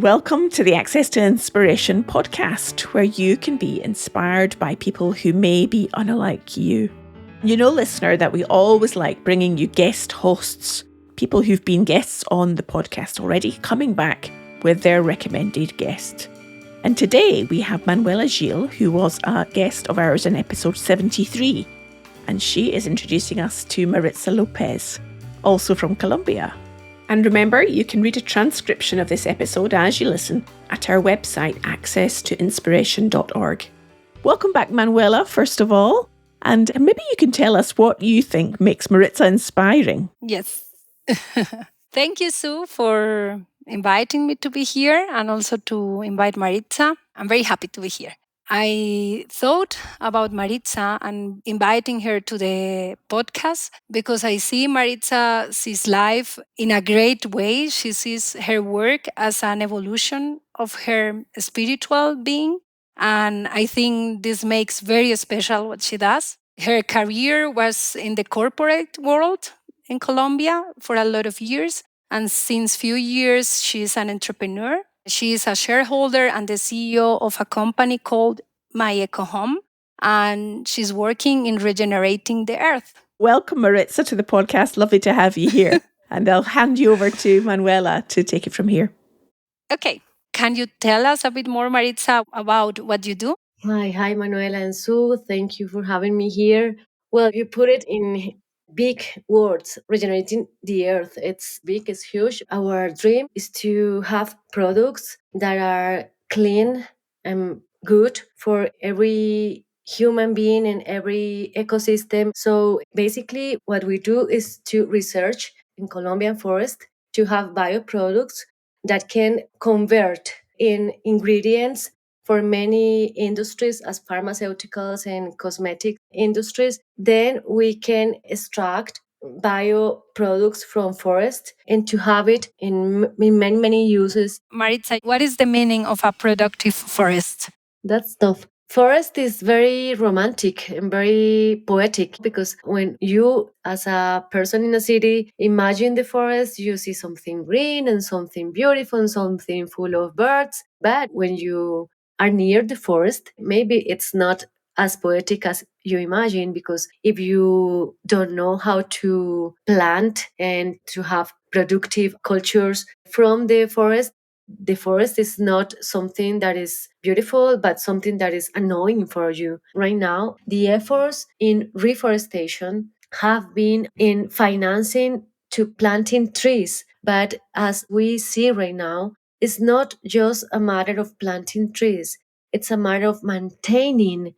Welcome to the Access to Inspiration podcast, where you can be inspired by people who may be unlike you. You know, listener, that we always like bringing you guest hosts, people who've been guests on the podcast already, coming back with their recommended guest. And today we have Manuela Gil, who was a guest of ours in episode 73. And she is introducing us to Maritza Lopez, also from Colombia. And remember, you can read a transcription of this episode as you listen at our website, accesstoinspiration.org. Welcome back, Manuela, first of all. And maybe you can tell us what you think makes Maritza inspiring. Yes. Thank you, Sue, for inviting me to be here and also to invite Maritza. I'm very happy to be here. I thought about Maritza and inviting her to the podcast because I see Maritza sees life in a great way. She sees her work as an evolution of her spiritual being. And I think this makes very special what she does. Her career was in the corporate world in Colombia for a lot of years. And since few years, she's an entrepreneur. She is a shareholder and the CEO of a company called MyEcoHome, and she's working in regenerating the earth. Welcome, Maritza, to the podcast. Lovely to have you here. And I'll hand you over to Manuela to take it from here. Okay. Can you tell us a bit more, Maritza, about what you do? Hi, Manuela and Sue. Thank you for having me here. Well, you put it in big words, regenerating the earth. It's big, it's huge. Our dream is to have products that are clean and good for every human being and every ecosystem. So basically, what we do is to research in Colombian forest to have bioproducts that can convert in ingredients for many industries as pharmaceuticals and cosmetic industries. Then we can extract bioproducts from forest and to have it in many uses. Maritza, what is the meaning of a productive forest? That's tough. Forest is very romantic and very poetic because when you, as a person in a city, imagine the forest, you see something green and something beautiful and something full of birds. But when you are near the forest, maybe it's not as poetic as you imagine, because if you don't know how to plant and to have productive cultures from the forest is not something that is beautiful, but something that is annoying for you. Right now, the efforts in reforestation have been in financing to planting trees. But as we see right now, it's not just a matter of planting trees, it's a matter of maintaining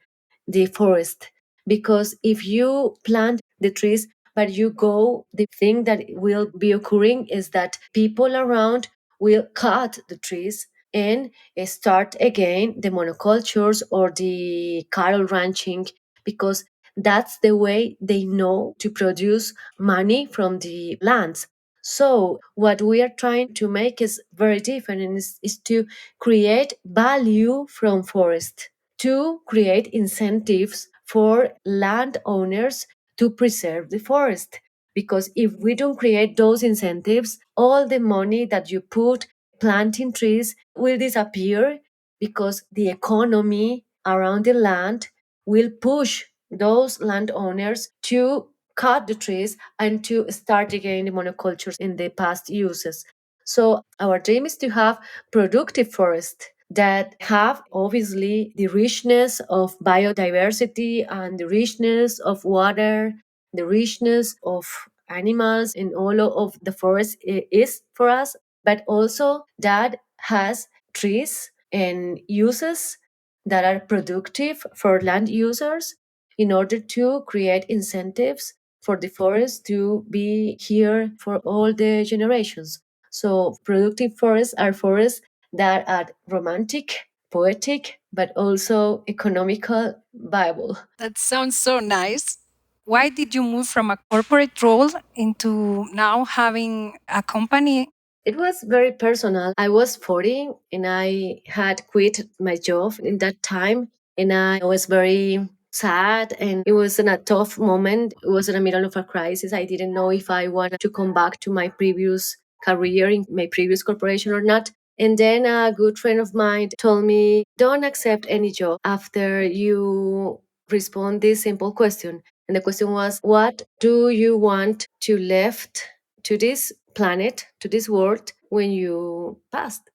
the forest. Because if you plant the trees, but you go, the thing that will be occurring is that people around will cut the trees and start again the monocultures or the cattle ranching, because that's the way they know to produce money from the lands. So what we are trying to make is very different, and is to create value from forest, to create incentives for landowners to preserve the forest. Because if we don't create those incentives, all the money that you put planting trees will disappear, because the economy around the land will push those landowners to cut the trees and to start again the monocultures in the past uses. So our dream is to have productive forests that have obviously the richness of biodiversity and the richness of water, the richness of animals in all of the forest is for us, but also that has trees and uses that are productive for land users, in order to create incentives for the forest to be here for all the generations. So productive forests are forests that are romantic, poetic, but also economical, viable. That sounds so nice. Why did you move from a corporate role into now having a company? It was very personal. I was 40 and I had quit my job in that time, and I was very sad, and it was in a tough moment. It was in the middle of a crisis. I didn't know if I wanted to come back to my previous career in my previous corporation or not. And then a good friend of mine told me, don't accept any job after you respond this simple question. And the question was, what do you want to left to this planet, to this world when you passed?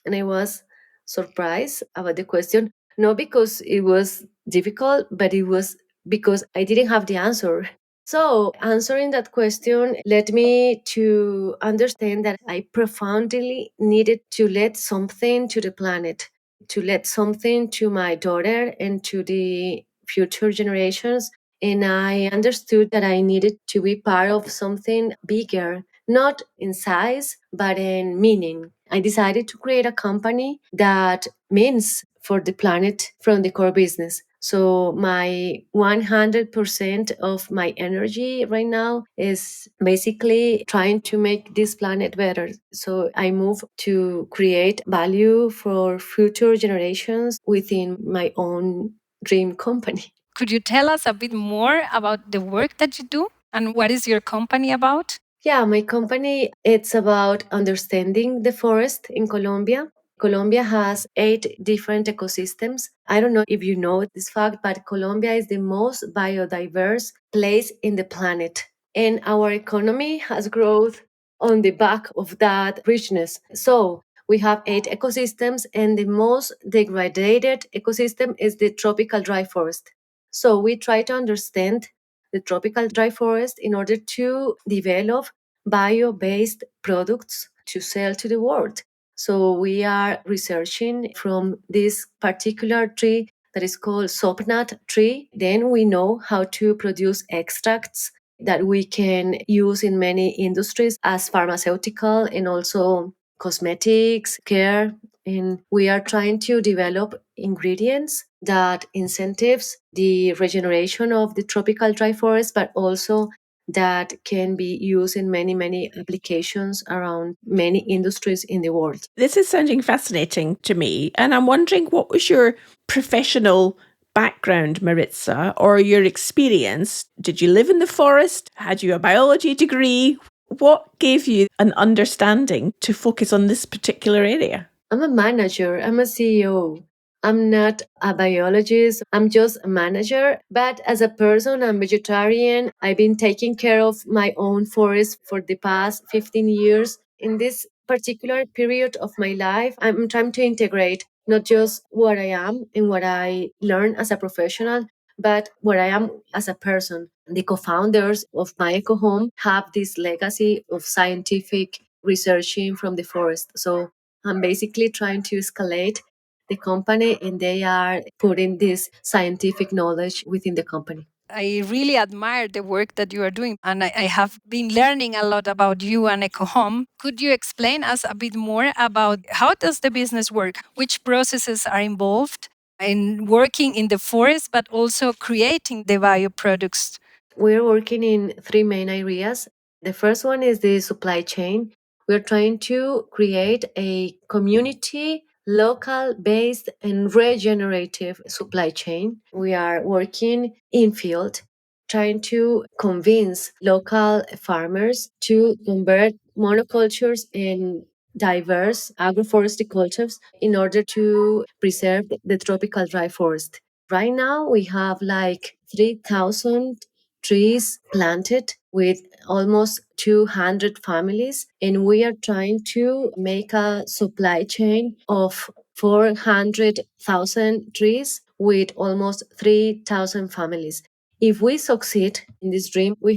And I was surprised about the question, not because it was difficult, but it was because I didn't have the answer. So, answering that question led me to understand that I profoundly needed to let something to the planet, to let something to my daughter and to the future generations. And I understood that I needed to be part of something bigger, not in size, but in meaning. I decided to create a company that means for the planet from the core business. So my 100% of my energy right now is basically trying to make this planet better. So I move to create value for future generations within my own dream company. Could you tell us a bit more about the work that you do and what is your company about? Yeah, my company, it's about understanding the forest in Colombia. Colombia has 8 different ecosystems. I don't know if you know this fact, but Colombia is the most biodiverse place in the planet. And our economy has growth on the back of that richness. So we have 8 ecosystems, and the most degraded ecosystem is the tropical dry forest. So we try to understand the tropical dry forest in order to develop bio-based products to sell to the world. So we are researching from this particular tree that is called sopnat tree. Then we know how to produce extracts that we can use in many industries as pharmaceutical and also cosmetics, care. And we are trying to develop ingredients that incentives the regeneration of the tropical dry forest, but also that can be used in many, many applications around many industries in the world. This is sounding fascinating to me. And I'm wondering, what was your professional background, Maritza, or your experience? Did you live in the forest? Had you a biology degree? What gave you an understanding to focus on this particular area? I'm a manager, I'm a CEO. I'm not a biologist, I'm just a manager. But as a person, I'm vegetarian. I've been taking care of my own forest for the past 15 years. In this particular period of my life, I'm trying to integrate not just what I am and what I learn as a professional, but what I am as a person. The co founders of MyEcoHome have this legacy of scientific researching from the forest. So I'm basically trying to escalate the company, and they are putting this scientific knowledge within the company. I really admire the work that you are doing, and I have been learning a lot about you and EcoHome. Could you explain us a bit more about how does the business work? Which processes are involved in working in the forest, but also creating the bioproducts? We're working in 3 main areas. The first one is the supply chain. We're trying to create a community, local based, and regenerative supply chain. We are working in field, trying to convince local farmers to convert monocultures and diverse agroforestry cultures in order to preserve the tropical dry forest. Right now, we have like 3,000 trees planted with almost 200 families, and we are trying to make a supply chain of 400,000 trees with almost 3,000 families. If we succeed in this dream, we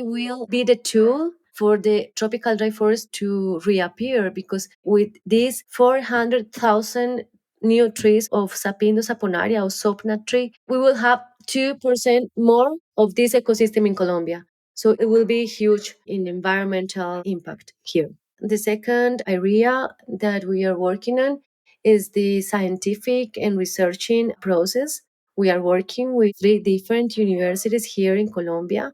will be the tool for the tropical dry forest to reappear, because with these 400,000 new trees of Sapindo saponaria or sopna tree, we will have 2% more of this ecosystem in Colombia. So it will be huge in environmental impact here. The second area that we are working on is the scientific and researching process. We are working with 3 different universities here in Colombia,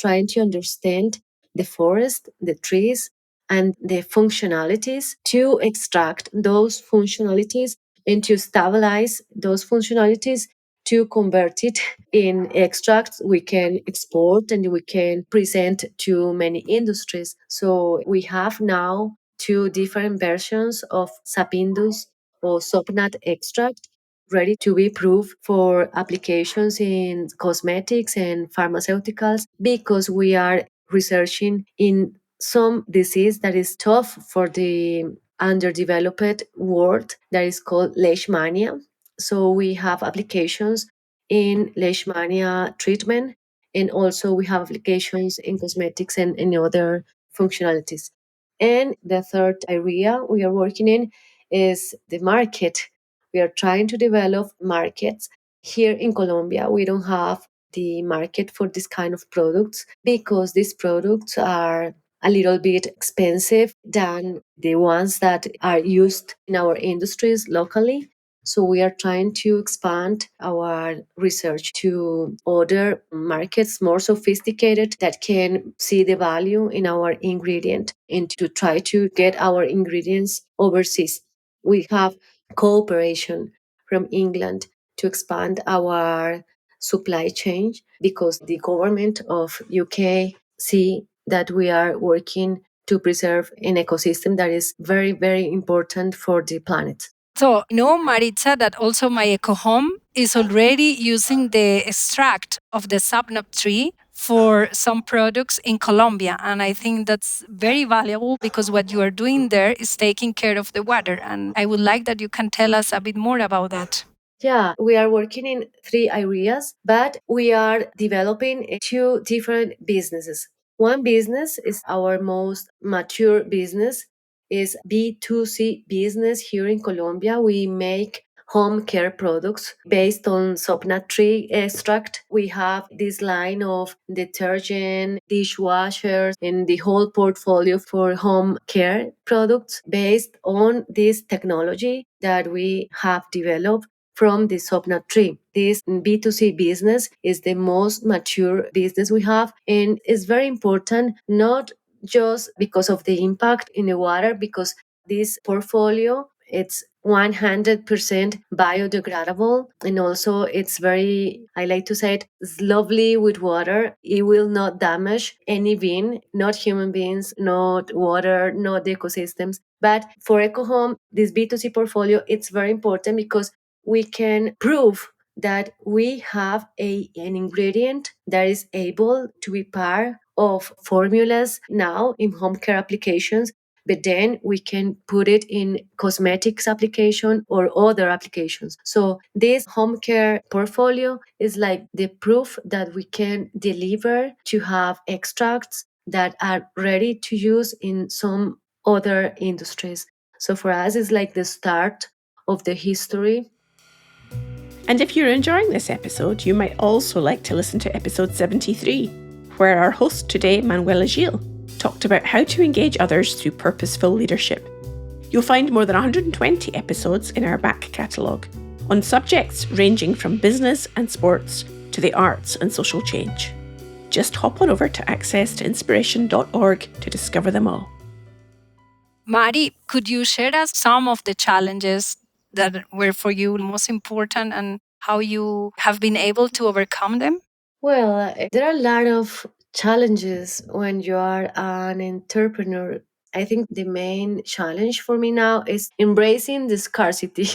trying to understand the forest, the trees, and the functionalities to extract those functionalities and to stabilize those functionalities to convert it in extracts we can export and we can present to many industries. So we have now two different versions of sapindus or sopnat extract ready to be approved for applications in cosmetics and pharmaceuticals because we are researching in some disease that is tough for the underdeveloped world that is called leishmania. So we have applications in leishmania treatment, and also we have applications in cosmetics and in other functionalities. And the third area we are working in is the market. We are trying to develop markets. Here in Colombia, we don't have the market for this kind of products because these products are a little bit expensive than the ones that are used in our industries locally. So we are trying to expand our research to other markets more sophisticated that can see the value in our ingredient and to try to get our ingredients overseas. We have cooperation from England to expand our supply chain because the government of UK see that we are working to preserve an ecosystem that is very, very important for the planet. So, Maritza, that also MyEcoHome is already using the extract of the sapnap tree for some products in Colombia. And I think that's very valuable because what you are doing there is taking care of the water. And I would like that you can tell us a bit more about that. Yeah, we are working in three areas, but we are developing two different businesses. One business is our most mature business, is B2C business here in Colombia. We make home care products based on sopnat tree extract. We have this line of detergent, dishwashers, and the whole portfolio for home care products based on this technology that we have developed from the Sopna tree. This B2C business is the most mature business we have, and it's very important not just because of the impact in the water, because this portfolio it's 100% biodegradable, and also it's very, I like to say it's lovely with water. It will not damage any being, not human beings, not water, not the ecosystems. But for EcoHome, this B2C portfolio, it's very important because we can prove that we have an ingredient that is able to be part of formulas now in home care applications, but then we can put it in cosmetics application or other applications. So this home care portfolio is like the proof that we can deliver to have extracts that are ready to use in some other industries. So for us, it's like the start of the history. And if you're enjoying this episode, you might also like to listen to episode 73, where our host today, Manuela Gil, talked about how to engage others through purposeful leadership. You'll find more than 120 episodes in our back catalogue on subjects ranging from business and sports to the arts and social change. Just hop on over to accesstoinspiration.org to discover them all. Mari, could you share us some of the challenges that were for you most important and how you have been able to overcome them? Well, there are a lot of challenges when you are an entrepreneur. I think the main challenge for me now is embracing the scarcity.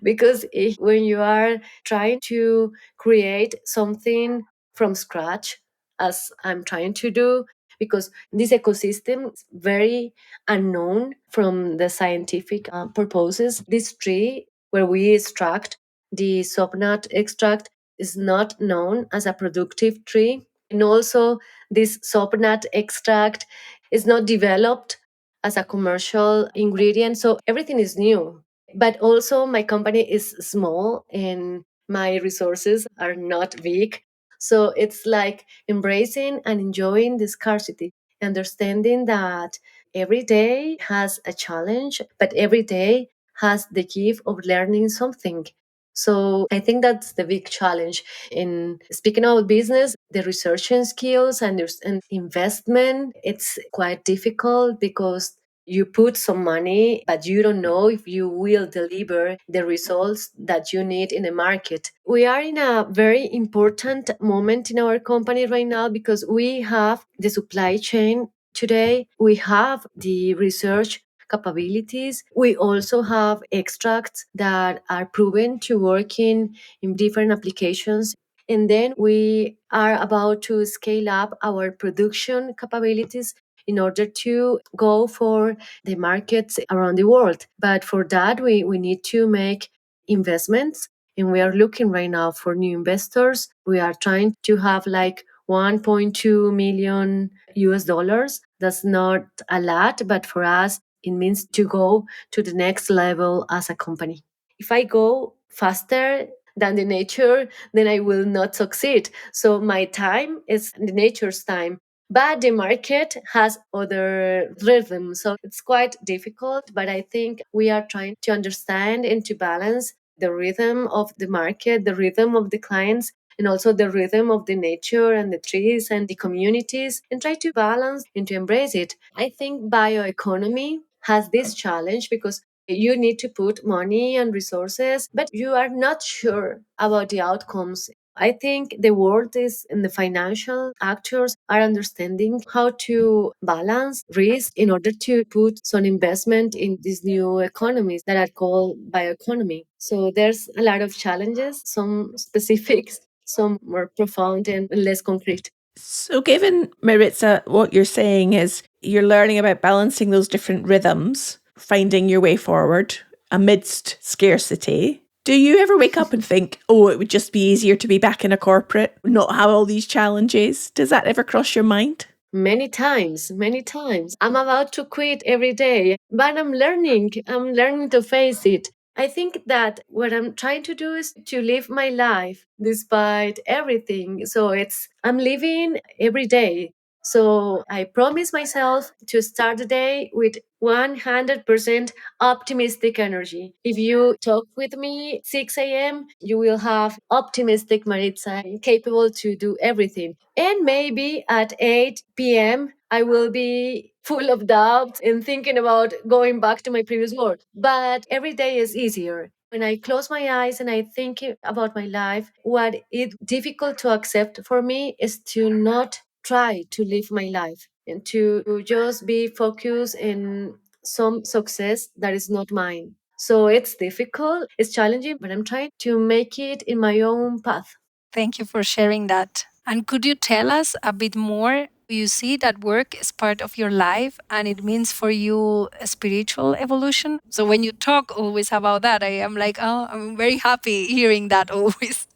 Because when you are trying to create something from scratch, as I'm trying to do, because this ecosystem is very unknown from the scientific purposes. This tree where we extract the sopnat extract is not known as a productive tree. And also, this sopnat extract is not developed as a commercial ingredient. So everything is new. But also, my company is small and my resources are not big. So it's like embracing and enjoying the scarcity, understanding that every day has a challenge, but every day has the gift of learning something. So I think that's the big challenge. In speaking about business, the research and skills and investment, it's quite difficult because you put some money, but you don't know if you will deliver the results that you need in the market. We are in a very important moment in our company right now because we have the supply chain Today, we have the research capabilities. We also have extracts that are proven to work in different applications. And then we are about to scale up our production capabilities in order to go for the markets around the world. But for that, we need to make investments. And we are looking right now for new investors. We are trying to have like 1.2 million US dollars. That's not a lot, but for us, it means to go to the next level as a company. If I go faster than the nature, then I will not succeed. So my time is the nature's time. But the market has other rhythms. So it's quite difficult. But I think we are trying to understand and to balance the rhythm of the market, the rhythm of the clients, and also the rhythm of the nature and the trees and the communities, and try to balance and to embrace it. I think bioeconomy has this challenge because you need to put money and resources, but you are not sure about the outcomes. I think the world is and the financial actors are understanding how to balance risk in order to put some investment in these new economies that are called bioeconomy. So there's a lot of challenges, some specifics, some more profound and less concrete. So, given Maritza, what you're saying is you're learning about balancing those different rhythms, finding your way forward amidst scarcity. Do you ever wake up and think, oh, it would just be easier to be back in a corporate, not have all these challenges? Does that ever cross your mind? Many times, many times. I'm about to quit every day, but I'm learning. I'm learning to face it. I think that what I'm trying to do is to live my life despite everything. So I'm living every day. So I promise myself to start the day with 100% optimistic energy. If you talk with me 6 a.m., you will have optimistic Maritza, capable to do everything. And maybe at 8 p.m., I will be full of doubts and thinking about going back to my previous work. But every day is easier. When I close my eyes and I think about my life, what is difficult to accept for me is to not try to live my life and to just be focused in some success that is not mine. So it's difficult, it's challenging, but I'm trying to make it in my own path. Thank you for sharing that. And could you tell us a bit more? You see that work is part of your life and it means for you a spiritual evolution. So when you talk always about that, I am like, oh, I'm very happy hearing that always.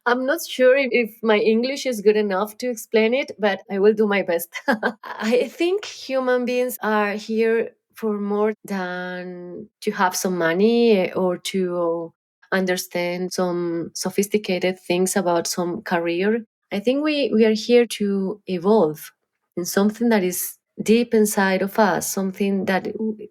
I'm not sure if my English is good enough to explain it, but I will do my best. I think human beings are here for more than to have some money or to understand some sophisticated things about some career. I think we are here to evolve in something that is deep inside of us, something that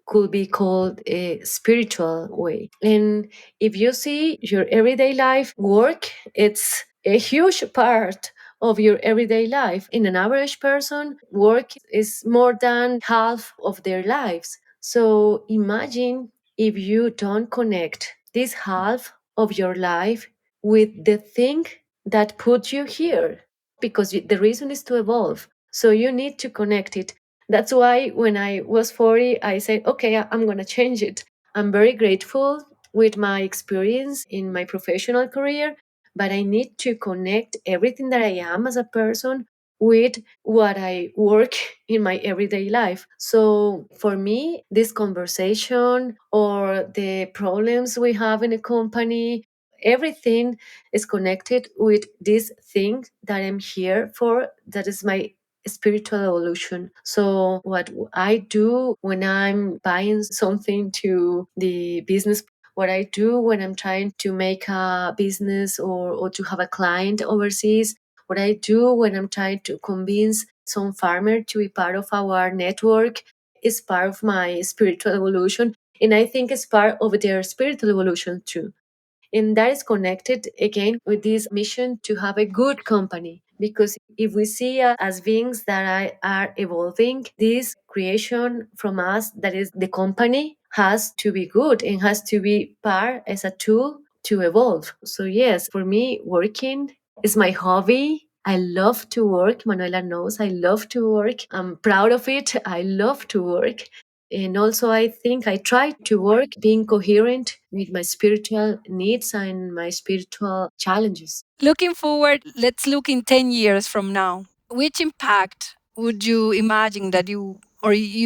could be called a spiritual way. And if you see your everyday life, work, it's a huge part of your everyday life. In an average person, work is more than half of their lives. So imagine if you don't connect this half of your life with the thing that put you here, because the reason is to evolve. So you need to connect it. That's why when I was 40, I said, okay, I'm going to change it. I'm very grateful with my experience in my professional career, but I need to connect everything that I am as a person with what I work in my everyday life. So for me, this conversation or the problems we have in a company, everything is connected with this thing that I'm here for. That is my spiritual evolution. So what I do when I'm buying something to the business, what I do when I'm trying to make a business or to have a client overseas, what I do when I'm trying to convince some farmer to be part of our network is part of my spiritual evolution. And I think it's part of their spiritual evolution too. And that is connected again with this mission to have a good company. Because if we see as beings that are evolving, this creation from us, that is the company, has to be good and has to be part as a tool to evolve. So, yes, for me, working is my hobby. I love to work. Manuela knows I love to work. I'm proud of it. I love to work. And also, I think I try to work being coherent with my spiritual needs and my spiritual challenges. Looking forward, let's look in 10 years from now. Which impact would you imagine that you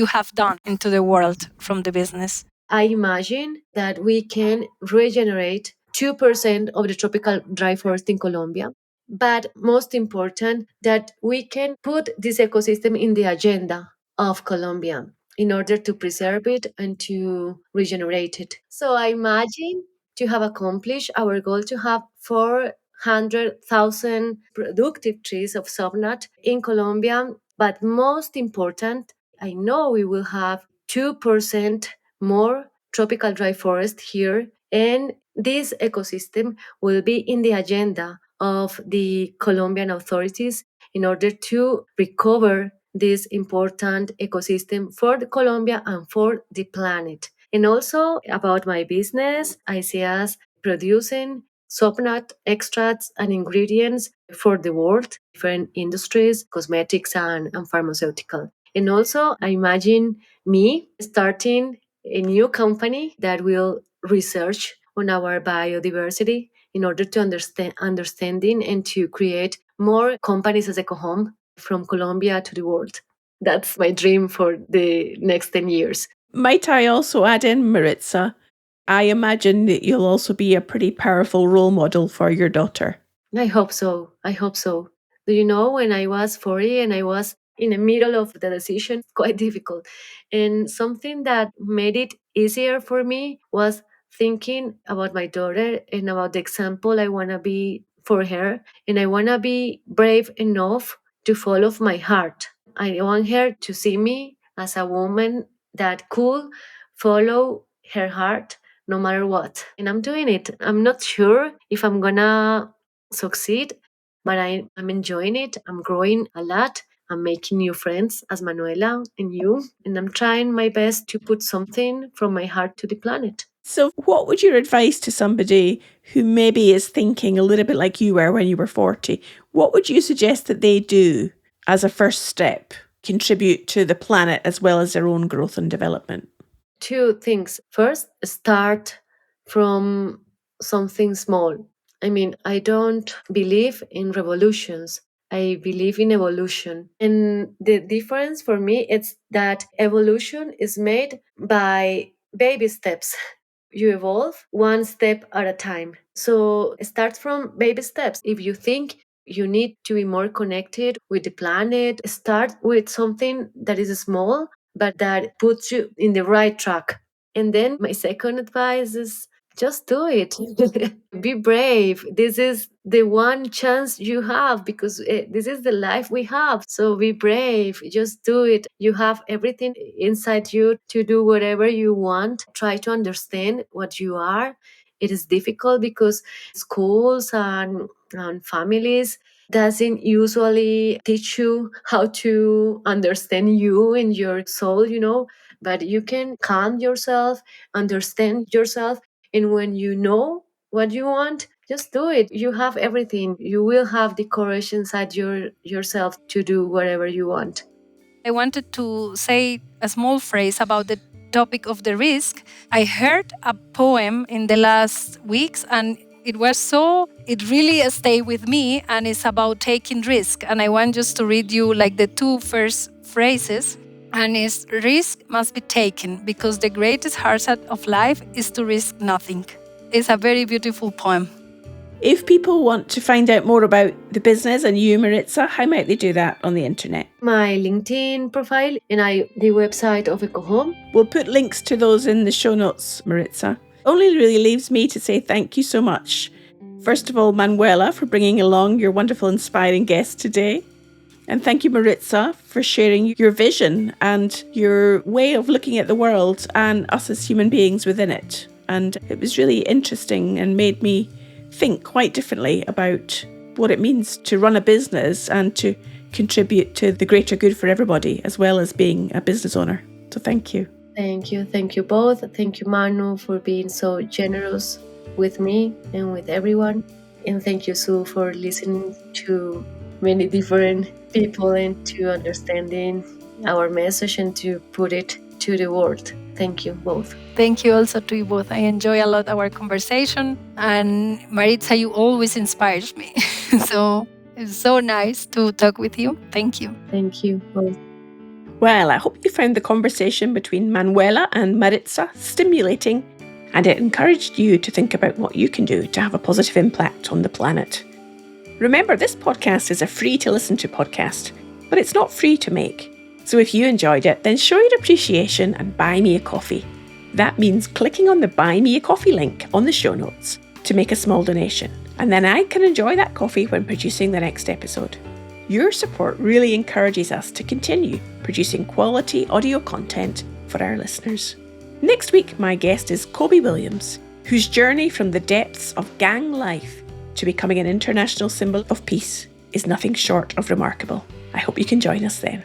have done into the world from the business? I imagine that we can regenerate 2% of the tropical dry forest in Colombia. But most important, that we can put this ecosystem in the agenda of Colombia in order to preserve it and to regenerate it. So I imagine to have accomplished our goal to have 400,000 productive trees of sobnut in Colombia. But most important, I know we will have 2% more tropical dry forest here, and this ecosystem will be in the agenda of the Colombian authorities in order to recover this important ecosystem for the Colombia and for the planet. And also about my business, I see us producing soapnut extracts and ingredients for the world, different industries, cosmetics and pharmaceutical. And also, I imagine me starting a new company that will research on our biodiversity in order to understanding and to create more companies as EcoHome from Colombia to the world. That's my dream for the next 10 years. Might I also add in, Maritza, I imagine that you'll also be a pretty powerful role model for your daughter. I hope so. I hope so. Do you know, when I was 40 and I was in the middle of the decision, quite difficult. And something that made it easier for me was thinking about my daughter and about the example I want to be for her. And I want to be brave enough to follow my heart. I want her to see me as a woman that could follow her heart no matter what. And I'm doing it. I'm not sure if I'm gonna succeed, but I'm enjoying it. I'm growing a lot. I'm making new friends as Manuela and you, and I'm trying my best to put something from my heart to the planet. So, what would your advice to somebody who maybe is thinking a little bit like you were when you were 40? What would you suggest that they do as a first step, contribute to the planet as well as their own growth and development? Two things. First, start from something small. I mean, I don't believe in revolutions. I believe in evolution. And the difference for me is that evolution is made by baby steps. You evolve one step at a time. So start from baby steps. If you think you need to be more connected with the planet, start with something that is small but that puts you in the right track. And then my second advice is just do it. Be brave. This is the one chance you have because this is the life we have. So be brave. Just do it. You have everything inside you to do whatever you want. Try to understand what you are. It is difficult because schools and families doesn't usually teach you how to understand you and your soul, but you can calm yourself, understand yourself, and when you know what you want, just do it. You have everything. You will have the courage inside yourself to do whatever you want. I wanted to say a small phrase about the topic of the risk. I heard a poem in the last weeks and it really stayed with me, and it's about taking risk. And I want just to read you like the two first phrases. And it's risk must be taken because the greatest hazard of life is to risk nothing. It's a very beautiful poem. If people want to find out more about the business and you, Maritza, how might they do that on the internet? My LinkedIn profile and the website of EcoHome. We'll put links to those in the show notes, Maritza. Only really leaves me to say thank you so much. First of all, Manuela, for bringing along your wonderful, inspiring guest today. And thank you, Maritza, for sharing your vision and your way of looking at the world and us as human beings within it. And it was really interesting and made me think quite differently about what it means to run a business and to contribute to the greater good for everybody, as well as being a business owner. So thank you. Thank you. Thank you both. Thank you, Manu, for being so generous with me and with everyone. And thank you, Sue, for listening to many different people into understanding our message and to put it to the world. Thank you both. Thank you also to you both. I enjoy a lot our conversation. And Maritza, you always inspires me. So it's so nice to talk with you. Thank you. Thank you both. Well, I hope you found the conversation between Manuela and Maritza stimulating, and it encouraged you to think about what you can do to have a positive impact on the planet. Remember, this podcast is a free-to-listen-to podcast, but it's not free to make. So if you enjoyed it, then show your appreciation and buy me a coffee. That means clicking on the Buy Me a Coffee link on the show notes to make a small donation, and then I can enjoy that coffee when producing the next episode. Your support really encourages us to continue producing quality audio content for our listeners. Next week, my guest is Kobe Williams, whose journey from the depths of gang life to becoming an international symbol of peace is nothing short of remarkable. I hope you can join us then.